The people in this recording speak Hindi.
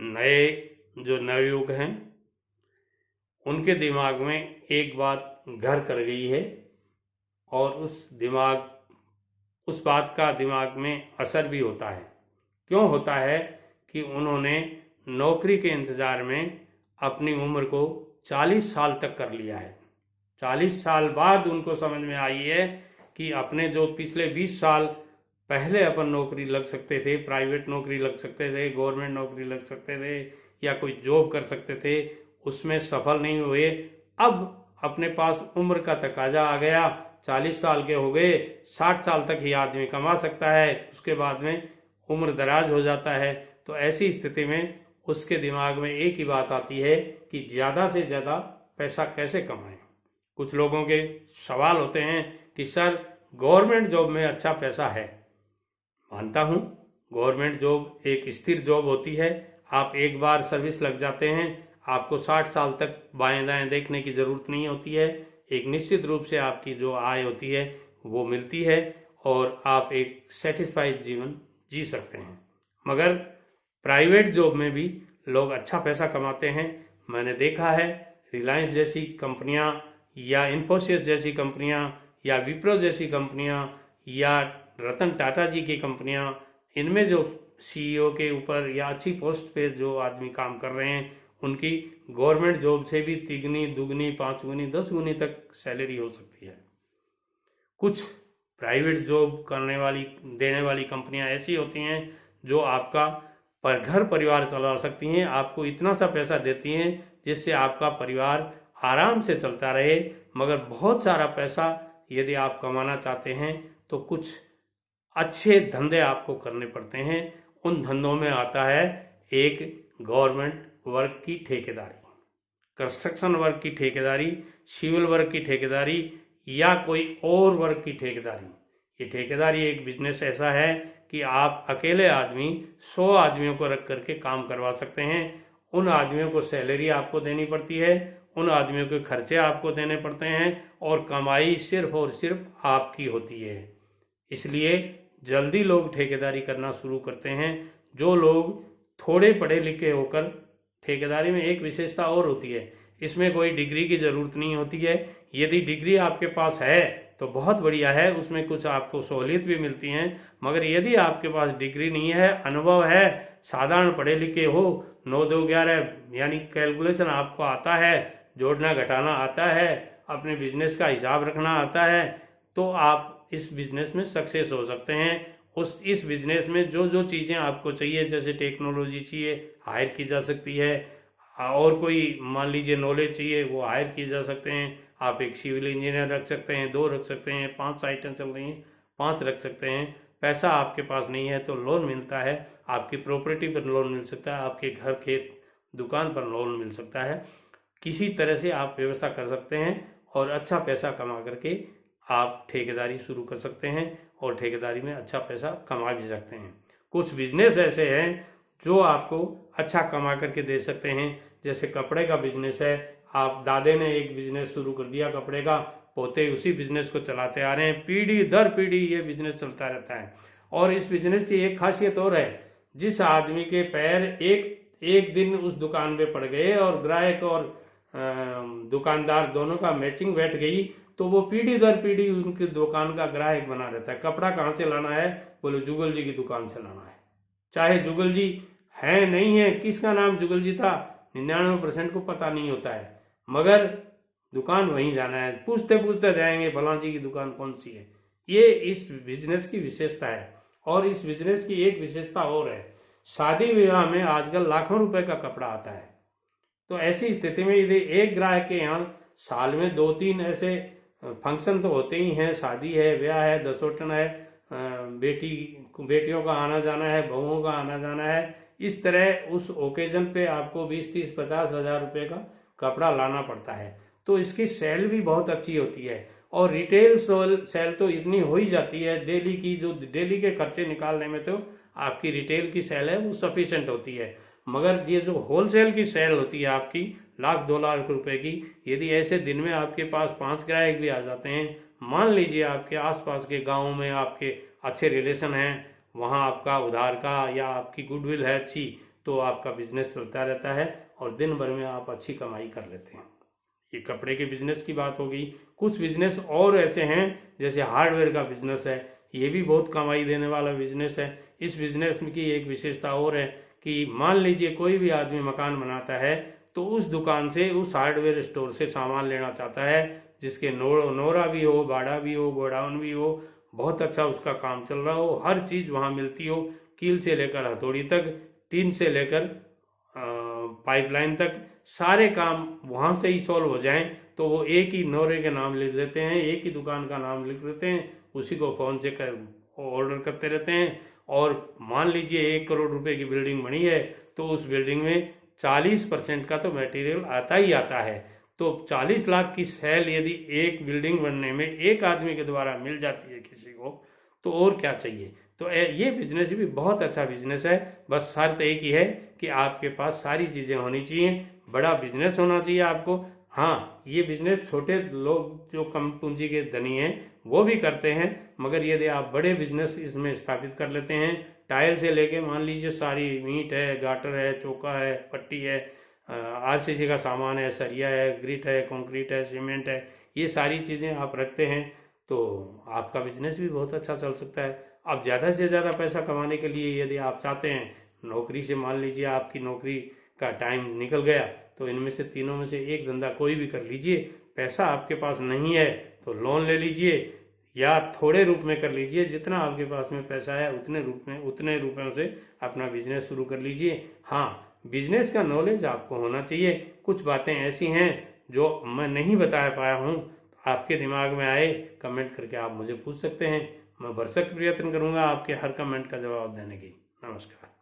नए जो नवयुवक हैं उनके दिमाग में एक बात घर कर गई है और उस बात का दिमाग में असर भी होता है। क्यों होता है कि उन्होंने नौकरी के इंतज़ार में अपनी उम्र को 40 साल तक कर लिया है। 40 साल बाद उनको समझ में आई है कि अपने जो पिछले 20 साल पहले अपन नौकरी लग सकते थे, प्राइवेट नौकरी लग सकते थे, गवर्नमेंट नौकरी लग सकते थे या कोई जॉब कर सकते थे, उसमें सफल नहीं हुए। अब अपने पास उम्र का तकाजा आ गया, 40 साल के हो गए, 60 साल तक ही आदमी कमा सकता है, उसके बाद में उम्र दराज हो जाता है। तो ऐसी स्थिति में उसके दिमाग में एक ही बात आती है कि ज़्यादा से ज़्यादा पैसा कैसे कमाएं। कुछ लोगों के सवाल होते हैं कि सर गवर्नमेंट जॉब में अच्छा पैसा है। मानता हूँ, गवर्नमेंट जॉब एक स्थिर जॉब होती है। आप एक बार सर्विस लग जाते हैं, आपको 60 साल तक बाएं दाएं देखने की ज़रूरत नहीं होती है। एक निश्चित रूप से आपकी जो आय होती है वो मिलती है और आप एक सेटिस्फाइड जीवन जी सकते हैं। मगर प्राइवेट जॉब में भी लोग अच्छा पैसा कमाते हैं। मैंने देखा है रिलायंस जैसी कंपनियां या इन्फोसिस जैसी कंपनियां या विप्रो जैसी कंपनियां या रतन टाटा जी की कंपनियां, इनमें जो सीईओ के ऊपर या अच्छी पोस्ट पे जो आदमी काम कर रहे हैं उनकी गवर्नमेंट जॉब से भी तिगुनी दुगनी 5 गुनी 10 गुनी तक सैलरी हो सकती है। कुछ प्राइवेट जॉब देने वाली कंपनियां ऐसी होती हैं जो आपका घर परिवार चला सकती हैं, आपको इतना सा पैसा देती हैं जिससे आपका परिवार आराम से चलता रहे। मगर बहुत सारा पैसा यदि आप कमाना चाहते हैं तो कुछ अच्छे धंधे आपको करने पड़ते हैं। उन धंधों में आता है एक गवर्नमेंट वर्क की ठेकेदारी, कंस्ट्रक्शन वर्क की ठेकेदारी, सिविल वर्क की ठेकेदारी या कोई और वर्क की ठेकेदारी। ये ठेकेदारी एक बिजनेस ऐसा है कि आप अकेले आदमी 100 आदमियों को रख करके काम करवा सकते हैं। उन आदमियों को सैलरी आपको देनी पड़ती है, उन आदमियों के खर्चे आपको देने पड़ते हैं और कमाई सिर्फ और सिर्फ आपकी होती है। इसलिए जल्दी लोग ठेकेदारी करना शुरू करते हैं। जो लोग थोड़े पढ़े लिखे होकर, ठेकेदारी में एक विशेषता और होती है, इसमें कोई डिग्री की ज़रूरत नहीं होती है। यदि डिग्री आपके पास है तो बहुत बढ़िया है, उसमें कुछ आपको सहूलियत भी मिलती हैं। मगर यदि आपके पास डिग्री नहीं है, अनुभव है, साधारण पढ़े लिखे हो, 9 2 11 यानी कैलकुलेशन आपको आता है, जोड़ना घटाना आता है, अपने बिजनेस का हिसाब रखना आता है, तो आप इस बिजनेस में सक्सेस हो सकते हैं। इस बिजनेस में जो जो चीज़ें आपको चाहिए, जैसे टेक्नोलॉजी चाहिए, हायर की जा सकती है, और कोई मान लीजिए नॉलेज चाहिए, वो हायर किए जा सकते हैं। आप एक सिविल इंजीनियर रख सकते हैं, 2 रख सकते हैं, 5 साइटें चल रही हैं, 5 रख सकते हैं। पैसा आपके पास नहीं है तो लोन मिलता है, आपकी प्रॉपर्टी पर लोन मिल सकता है, आपके घर खेत दुकान पर लोन मिल सकता है। किसी तरह से आप व्यवस्था कर सकते हैं और अच्छा पैसा कमा करके आप ठेकेदारी शुरू कर सकते हैं और ठेकेदारी में अच्छा पैसा कमा भी सकते हैं। कुछ बिजनेस ऐसे हैं जो आपको अच्छा कमा करके दे सकते हैं। जैसे कपड़े का बिजनेस है, आप दादे ने एक बिजनेस शुरू कर दिया कपड़े का, पोते उसी बिजनेस को चलाते आ रहे हैं, पीढ़ी दर पीढ़ी ये बिजनेस चलता रहता है। और इस बिजनेस की एक खासियत और है, जिस आदमी के पैर एक दिन उस दुकान पे पड़ गए और ग्राहक और दुकानदार दोनों का मैचिंग बैठ गई तो वो पीढ़ी दर पीढ़ी उनकी दुकान का ग्राहक बना रहता है। कपड़ा कहाँ से लाना है, बोले जुगल जी की दुकान से लाना है। चाहे जुगल जी है नहीं है, किसका नाम जुगल जी था 99% को पता नहीं होता है, मगर दुकान वहीं जाना है, पूछते पूछते जाएंगे फलां जी की दुकान कौन सी है। ये इस बिजनेस की विशेषता है। और इस बिजनेस की एक विशेषता और है, शादी विवाह में आजकल लाखों रुपए का कपड़ा आता है। तो ऐसी स्थिति में यदि एक ग्राहक के यहाँ साल में 2-3 ऐसे फंक्शन तो होते ही हैं, शादी है, ब्याह है, दसोटन है, बेटियों का आना जाना है, बहुओं का आना जाना है, इस तरह उस ओकेजन पे आपको 20-30-50 हज़ार रुपये का कपड़ा लाना पड़ता है। तो इसकी सेल भी बहुत अच्छी होती है और रिटेल सेल तो इतनी हो ही जाती है, डेली की जो डेली के खर्चे निकालने में तो आपकी रिटेल की सेल है वो सफिशेंट होती है। मगर ये जो होलसेल की सेल होती है आपकी 1-2 लाख रुपए की, यदि ऐसे दिन में आपके पास 5 ग्राहक भी आ जाते हैं, मान लीजिए आपके आसपास के गाँव में आपके अच्छे रिलेशन हैं, वहाँ आपका उधार का या आपकी गुडविल है अच्छी, तो आपका बिजनेस चलता रहता है और दिन भर में आप अच्छी कमाई कर लेते हैं। ये कपड़े के बिजनेस की बात होगी। कुछ बिजनेस और ऐसे हैं, जैसे हार्डवेयर का बिजनेस है, ये भी बहुत कमाई देने वाला बिजनेस है। इस बिजनेस की एक विशेषता और है कि मान लीजिए कोई भी आदमी मकान बनाता है तो उस दुकान से, उस हार्डवेयर स्टोर से सामान लेना चाहता है, जिसके नोरा भी हो, बाड़ा भी हो, गोडाउन भी हो, बहुत अच्छा उसका काम चल रहा हो, हर चीज वहां मिलती हो, कील से लेकर हथौड़ी तक, टीन से लेकर पाइपलाइन तक, सारे काम वहां से ही सॉल्व हो जाएं, तो वो एक ही नोरे के नाम लिख लेते हैं, एक ही दुकान का नाम लिख लेते हैं, उसी को फोन से ऑर्डर करते रहते हैं। और मान लीजिए 1 करोड़ रुपए की बिल्डिंग बनी है तो उस बिल्डिंग में 40% का तो मटेरियल आता ही आता है। तो 40 लाख की सेल यदि एक बिल्डिंग बनने में एक आदमी के द्वारा मिल जाती है किसी को, तो और क्या चाहिए। तो ये बिजनेस भी बहुत अच्छा बिजनेस है। बस शर्त एक ही है कि आपके पास सारी चीजें होनी चाहिए, बड़ा बिजनेस होना चाहिए आपको। हाँ, ये बिजनेस छोटे लोग जो कम पूंजी के धनी हैं वो भी करते हैं, मगर यदि आप बड़े बिजनेस इसमें स्थापित कर लेते हैं, टायर से लेके मान लीजिए सारी ईंट है, गाटर है, चौका है, पट्टी है, आरसीसी का सामान है, सरिया है, ग्रिट है, कंक्रीट है, सीमेंट है, ये सारी चीजें आप रखते हैं तो आपका बिजनेस भी बहुत अच्छा चल सकता है। अब ज़्यादा से ज़्यादा पैसा कमाने के लिए यदि आप चाहते हैं, नौकरी से मान लीजिए आपकी नौकरी का टाइम निकल गया, तो इनमें से तीनों में से एक धंधा कोई भी कर लीजिए। पैसा आपके पास नहीं है तो लोन ले लीजिए या थोड़े रूप में कर लीजिए, जितना आपके पास में पैसा है उतने रुपयों से अपना बिजनेस शुरू कर लीजिए। हाँ, बिजनेस का नॉलेज आपको होना चाहिए। कुछ बातें ऐसी हैं जो मैं नहीं बता पाया हूँ, आपके दिमाग में आए कमेंट करके आप मुझे पूछ सकते हैं, मैं भरसक प्रयत्न करूंगा आपके हर कमेंट का जवाब देने की। नमस्कार।